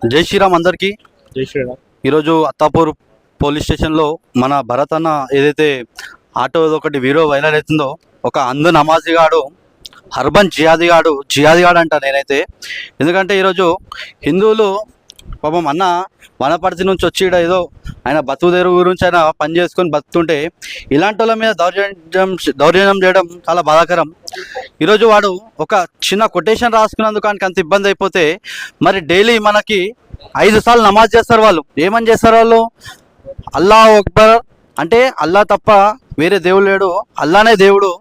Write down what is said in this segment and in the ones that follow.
జై శ్రీరామ్ అందరికీ. జై శ్రీరామ్. ఈరోజు అత్తాపూర్ పోలీస్ స్టేషన్లో మన భరత్ అన్న ఏదైతే ఆటో ఒకటి వీడియో వైరల్ అవుతుందో, ఒక అంధ నమాజీగాడు అర్బన్ జిహాదిగాడు అంట నేనైతే. ఎందుకంటే ఈరోజు హిందువులు పాపం అన్న వనపర్తి నుంచి వచ్చి ఈడ ఏదో ఆయన బతుకుదేరు గురించి ఆయన పని చేసుకొని బతుకుతుంటే ఇలాంటి వాళ్ళ మీద దౌర్జన్యం చేయడం చాలా బాధాకరం. ఈరోజు వాడు ఒక చిన్న కొటేషన్ రాసుకున్నందుకు ఆయనకి అంత ఇబ్బంది అయిపోతే, మరి డైలీ మనకి 5 సార్లు నమాజ్ చేస్తారు. వాళ్ళు ఏమని చేస్తారు? వాళ్ళు అల్లాహ్ అక్బర్ అంటే అల్లా తప్ప వేరే దేవుడు లేడు, అల్లానే దేవుడు,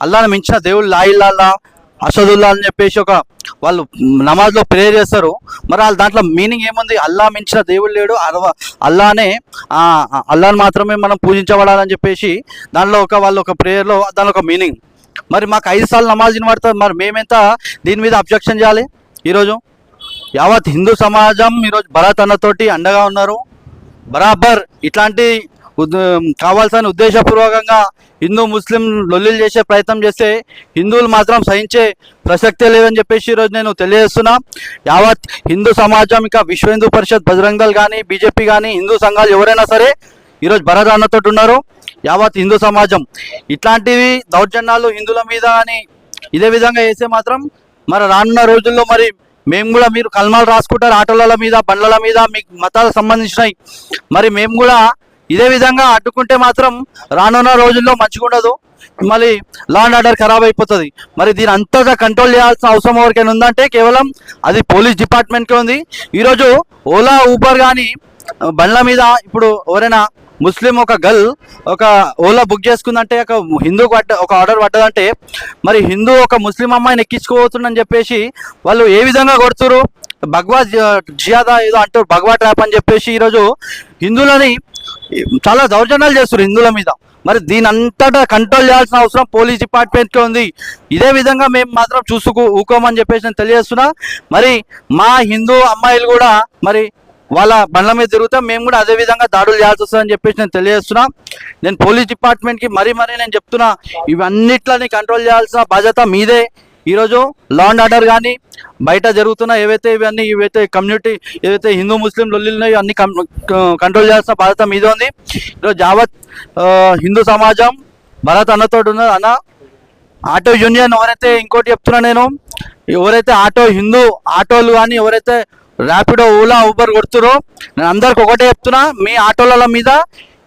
అల్లాని మించిన దేవుడు లా ఇల్లాల్లా అసదుల్లా అని చెప్పేసి ఒక వాళ్ళు నమాజ్లో ప్రేయర్ చేస్తారు. మరి వాళ్ళ దాంట్లో మీనింగ్ ఏముంది? అల్లా మించిన దేవుడు లేడు, అల్లానే అల్లాని మాత్రమే మనం పూజించబడాలని చెప్పేసి దానిలో వాళ్ళు ఒక ప్రేయర్లో దానిలో ఒక మీనింగ్. మరి మాకు 5 సార్లు నమాజ్ని పడతారు, మరి మేమెంత దీని మీద అబ్జెక్షన్ చేయాలి? ఈరోజు యావత్ హిందూ సమాజం ఈరోజు భరత్ అన్నతోటి అండగా ఉన్నారు. బరాబర్ ఇట్లాంటి కావాల్సిన ఉద్దేశపూర్వకంగా హిందూ ముస్లిం లొల్లిలు చేసే ప్రయత్నం చేస్తే హిందువులు మాత్రం సహించే ప్రసక్తే లేదని చెప్పేసి ఈరోజు నేను తెలియజేస్తున్నా. యావత్ హిందూ సమాజం, ఇంకా విశ్వ హిందూ పరిషత్, బజరంగ్ దళ్ కానీ, బీజేపీ కానీ, హిందూ సంఘాలు ఎవరైనా సరే ఈరోజు భరత్ అన్నతో ఉన్నారు. యావత్ హిందూ సమాజం ఇట్లాంటివి దౌర్జన్యాలు హిందువుల మీద కానీ ఇదే విధంగా చేస్తే మాత్రం మరి రానున్న రోజుల్లో మరి మేము కూడా, మీరు కల్మాలు రాసుకుంటారు ఆటోల మీద, బండ్ల మీద, మీకు మతాలకు సంబంధించినవి, మరి మేము కూడా ఇదే విధంగా అడ్డుకుంటే మాత్రం రానున్న రోజుల్లో మంచిగా ఉండదు, మళ్ళీ లా అండ్ ఆర్డర్ ఖరాబ్ అయిపోతుంది. మరి దీని అంతగా కంట్రోల్ చేయాల్సిన అవసరం ఎవరికైనా ఉందంటే కేవలం అది పోలీస్ డిపార్ట్మెంట్కే ఉంది. ఈరోజు ఓలా, ఊబర్ కానీ బండ్ల మీద ఇప్పుడు ఎవరైనా ముస్లిం ఒక గర్ల్ ఒక ఓలా బుక్ చేసుకుందంటే, ఒక హిందూకి ఒక ఆర్డర్ పడ్డదంటే, మరి హిందూ ఒక ముస్లిం అమ్మాయిని ఎక్కించుకోవచ్చునని చెప్పేసి వాళ్ళు ఏ విధంగా కొడుతురు? భగవా జియాదా ఏదో అంటారు, భగవా ట్రాప్ అని చెప్పేసి ఈరోజు హిందువులని చాలా దౌర్జన్యాలు చేస్తారు హిందువుల మీద. మరి దీని అంతటా కంట్రోల్ చేయాల్సిన అవసరం పోలీస్ డిపార్ట్మెంట్కే ఉంది. ఇదే విధంగా మేము మాత్రం ఊకోమని చెప్పేసి నేను తెలియజేస్తున్నా. మరి మా హిందూ అమ్మాయిలు కూడా మరి వాళ్ళ బండ్ల మీద తిరుగుతాం, మేము కూడా అదే విధంగా దాడులు చేయాల్సి వస్తుందని చెప్పేసి నేను తెలియజేస్తున్నా. నేను పోలీస్ డిపార్ట్మెంట్కి మరీ నేను చెప్తున్నా, ఇవన్నిట్లని కంట్రోల్ చేయాల్సిన బాధ్యత మీదే. ఈరోజు లా అండ్ ఆర్డర్ కానీ బయట జరుగుతున్న ఏవైతే కమ్యూనిటీ ఏవైతే హిందూ ముస్లిం లొల్లిలు ఉన్నాయో అన్ని కంట్రోల్ చేయాల్సిన బాధ్యత మీదే ఉంది. ఈరోజు యావత్ హిందూ సమాజం భరత్ అన్నతో ఉన్నది. అన్న ఆటో యూనియన్ ఎవరైతే, ఇంకోటి చెప్తున్నా నేను, ఎవరైతే హిందూ ఆటోలు కానీ ఎవరైతే ర్యాపిడో, ఓలా, ఊబర్ కొడుతురో నేను అందరికి ఒకటే చెప్తున్నా, మీ ఆటోల మీద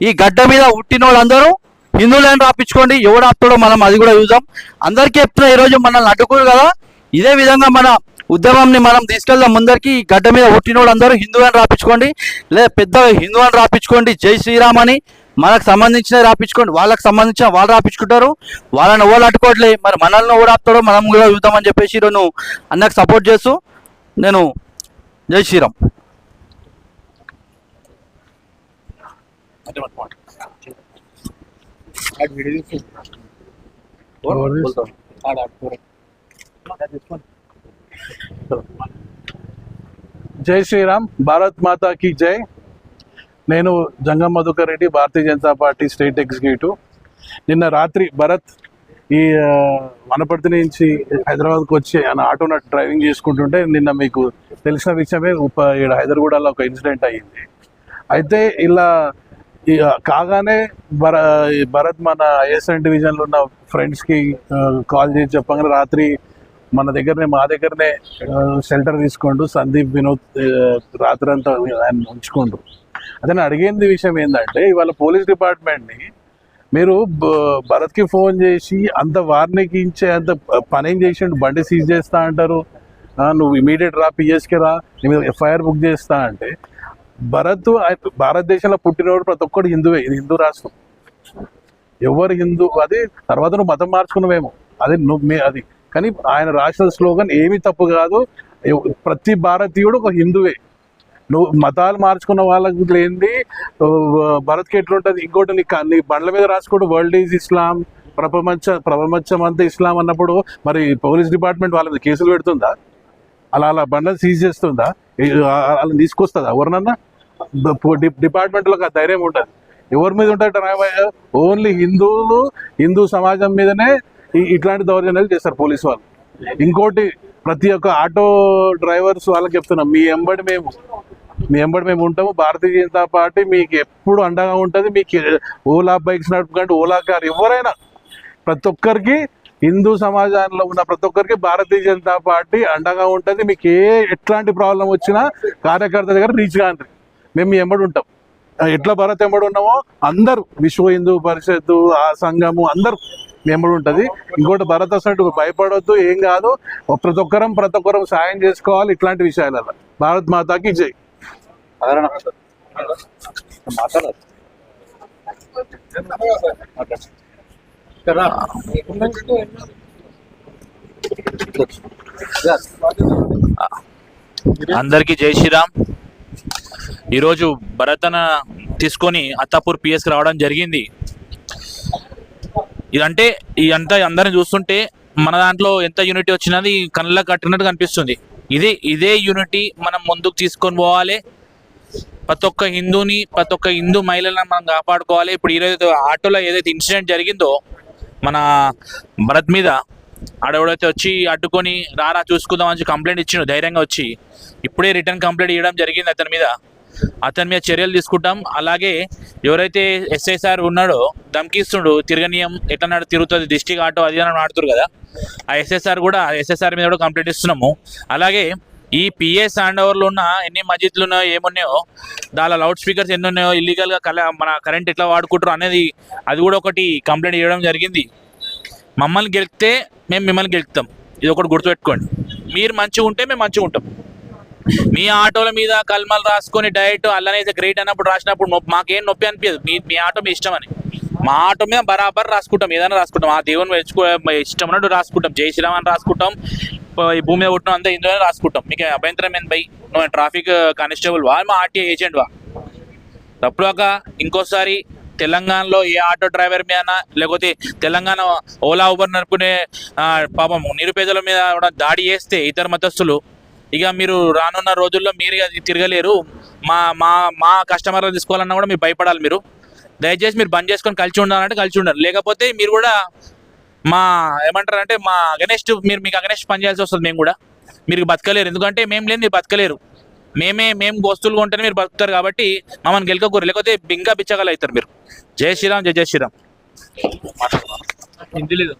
ఈ గడ్డ మీద పుట్టిన వాళ్ళందరూ హిందువులను రాపించుకోండి. ఎవడు ఆపుతాడో మనం అది కూడా చూద్దాం. అందరికీ చెప్తున్నా, ఈరోజు మనల్ని అడ్డుకోరు కదా, ఇదే విధంగా మన ఉద్యమాన్ని మనం తీసుకెళ్దాం ముందరికి. ఈ గడ్డ మీద పుట్టిన వాళ్ళందరూ హిందువులను రాపించుకోండి, లేదా పెద్ద హిందువులను రాపించుకోండి. జై శ్రీరామ్ అని మనకు సంబంధించినవి రాపించుకోండి, వాళ్ళకి సంబంధించిన వాళ్ళు రాపించుకుంటారు. వాళ్ళని ఎవరు అడ్డుకోవట్లే, మరి మనల్ని ఎవడు ఆపుతాడో మనం కూడా చూద్దామని చెప్పేసి ఈరోజు అన్నకు సపోర్ట్ చేస్తూ నేను జై శ్రీరామ్. జై శ్రీరామ్, భారత్ మాతా కీ జై. నేను జంగం Madhukar Reddy, Bharatiya Janata party state executive. నిన్న రాత్రి భరత్ ఈ వనపర్తి నుంచి హైదరాబాద్కి వచ్చి ఆయన ఆటో డ్రైవింగ్ చేసుకుంటుంటే నిన్న మీకు తెలిసిన విషయమే, హైదరాబాద్లో ఒక ఇన్సిడెంట్ అయ్యింది. అయితే ఇలా కాగానే భరత్ మన ఐఎస్ఎన్ డివిజన్లో ఉన్న ఫ్రెండ్స్కి కాల్ చేసి చెప్పగానే రాత్రి మా దగ్గరనే షెల్టర్ తీసుకోండు సందీప్, వినోద్ రాత్రి అంతా ఆయన ఉంచుకోండు. అదే అడిగేది విషయం ఏంటంటే, ఇవాళ పోలీస్ డిపార్ట్మెంట్ని మీరు భరత్కి ఫోన్ చేసి అంత వార్నింగ్ ఇచ్చే అంత పనేం చేసిండు, బండి సీజ్ చేస్తా అంటారు, నువ్వు ఇమీడియట్ రా పిఎస్కి రా, నీ మీద ఎఫ్ఐఆర్ బుక్ చేస్తా అంటే, భారతదేశంలో పుట్టినవాడు ప్రతి ఒక్కడు హిందువే, ఇది హిందూ రాష్ట్రం, ఎవరు హిందూ, అది తర్వాత నువ్వు మతం మార్చుకున్నావేమో అది కానీ ఆయన రాసిన స్లోగన్ ఏమీ తప్పు కాదు, ప్రతి భారతీయుడు ఒక హిందువే. నువ్వు మతాలు మార్చుకున్న వాళ్ళకి లేనిది భరత్కి ఎట్లుంటుంది? ఇంకోటి నీ బండ్ల మీద రాసుకోడు వరల్డ్ ఈజ్ ఇస్లాం, ప్రపంచం అంతా ఇస్లాం అన్నప్పుడు మరి పోలీస్ డిపార్ట్మెంట్ వాళ్ళ మీద కేసులు పెడుతుందా? అలా బండ్లను సీజ్ చేస్తుందా? అలా తీసుకొస్తుందా ఎవరినన్నా? డిపార్ట్మెంట్లకు ఆ ధైర్యం ఉంటుంది. ఎవరి మీద ఉంటుంది? ఓన్లీ హిందూ సమాజం మీదనే ఇట్లాంటి దౌర్జన్యాలు చేస్తారు పోలీసు వాళ్ళు. ఇంకోటి ప్రతి ఒక్క ఆటో డ్రైవర్స్ వాళ్ళకి చెప్తున్నాం, మీ ఎంబడి మేము ఉంటాము. భారతీయ జనతా పార్టీ మీకు ఎప్పుడు అండగా ఉంటుంది. మీకు ఓలా బైక్స్ నడుపుకుంటే ఓలా కార్ ఎవరైనా ప్రతి ఒక్కరికి, హిందూ సమాజంలో ఉన్న ప్రతి ఒక్కరికి భారతీయ జనతా పార్టీ అండగా ఉంటుంది. మీకు ఎట్లాంటి ప్రాబ్లం వచ్చినా కార్యకర్త దగ్గర రీచ్ కాండి, మేము మీ ఎంబడి ఉంటాం. ఎట్లా భరత్ ఎంబడి ఉన్నామో అందరూ, విశ్వ హిందూ పరిషత్తు, ఆ సంఘము అందరూ మీ ఎంబడి ఉంటుంది. ఇంకోటి భరత్ అసలు భయపడొద్దు, ఏం కాదు. ప్రతి ఒక్కరం సాయం చేసుకోవాలి ఇట్లాంటి విషయాలలో. భారత్ మాతాకి జై. అందరికీ జై శ్రీరామ్. ఈరోజు భరతన తీసుకొని అత్తాపూర్ పిఎస్కి రావడం జరిగింది. ఇదంటే ఇదంతా అందరిని చూస్తుంటే మన దాంట్లో ఎంత యూనిటీ వచ్చినది కళ్ళకు కట్టినట్టు కనిపిస్తుంది. ఇదే యూనిటీ మనం ముందుకు తీసుకొని పోవాలి. ప్రతి ఒక్క హిందూని, ప్రతి ఒక్క హిందూ మహిళలను మనం కాపాడుకోవాలి. ఇప్పుడు ఈరోజు ఆటోలో ఏదైతే ఇన్సిడెంట్ జరిగిందో మన భరత్ మీద, ఆడెవడైతే వచ్చి అడ్డుకొని రారా చూసుకుందాం అని కంప్లైంట్ ఇచ్చిండు, ధైర్యంగా వచ్చి ఇప్పుడే రిటర్న్ కంప్లైంట్ ఇవ్వడం జరిగింది. అతని మీద చర్యలు తీసుకుంటాం. అలాగే ఎవరైతే ఎస్ఐ సార్ ఉన్నాడో ధమ్కిస్తుండు, తిరగనీయం ఎట్లా తిరుగుతుంది డిస్ట్రిక్ట్ ఆటో అది అని ఆడుతున్నారు కదా, ఆ ఎస్ఎస్ఆర్ మీద కూడా కంప్లైంట్ ఇస్తున్నాము. అలాగే ఈ పిఎస్ హ్యాండ్ ఓవర్లో ఉన్న ఎన్ని మస్జిద్లు ఉన్నాయో ఏమున్నాయో, దాని లౌడ్ స్పీకర్స్ ఎన్ని ఉన్నాయో, ఇల్లీగల్గా మన కరెంట్ ఎట్లా వాడుకుంటారు అనేది అది కూడా ఒకటి కంప్లైంట్ ఇవ్వడం జరిగింది. మమ్మల్ని గెలిస్తే మేము మిమ్మల్ని గెలుస్తాం, ఇది ఒకటి గుర్తుపెట్టుకోండి. మీరు మంచిగా ఉంటే మేము మంచిగా ఉంటాం. మీ ఆటోల మీద కల్మలు రాసుకొని డైరెక్ట్ అల్లనైతే గ్రేట్ అన్నప్పుడు రాసినప్పుడు మాకేం నొప్పి అనిపించదు. మీ ఆటో మీ ఇష్టం అని. మా ఆటో మీద బరాబర్ రాసుకుంటాం, ఏదైనా రాసుకుంటాం. ఆ దేవుని ఇష్టం అన్నట్టు రాసుకుంటాం. జై శ్రీరామ్ అని రాసుకుంటాం. ఈ భూమి మీద పుట్టిన అంతా ఇందులోనే రాసుకుంటాం. మీకు అభ్యంతరం ఏంది బై? నువ్వు ట్రాఫిక్ కానిస్టేబుల్ వా, మా ఆర్టీఏ ఏజెంట్ వా? తప్పులాక ఇంకోసారి తెలంగాణలో ఏ ఆటో డ్రైవర్ మీద, లేకపోతే తెలంగాణ ఓలా ఊబర్ నడుపుకునే పాపం నిరుపేదల మీద కూడా దాడి చేస్తే ఇతర మతస్థులు, ఇక మీరు రానున్న రోజుల్లో మీరు అది తిరగలేరు. మా కస్టమర్లు తీసుకోవాలన్నా కూడా మీరు భయపడాలి. మీరు దయచేసి మీరు బంద్ చేసుకొని కలిసి ఉండాలంటే కలిసి ఉండాలి. లేకపోతే మీరు కూడా ఏమంటారంటే మీకు అగనెస్ట్ పని చేయాల్సి వస్తుంది. మీరు బతకలేరు. ఎందుకంటే మేము లేని మీరు బతకలేరు. మేము వస్తువులు కొంటేనే మీరు బతుకుతారు. కాబట్టి మమ్మల్ని గెలకకూరు, లేకపోతే బింగా బిచ్చగలు అవుతారు మీరు. జై శ్రీరామ్, జై శ్రీరామ్. హిందీ లేదు.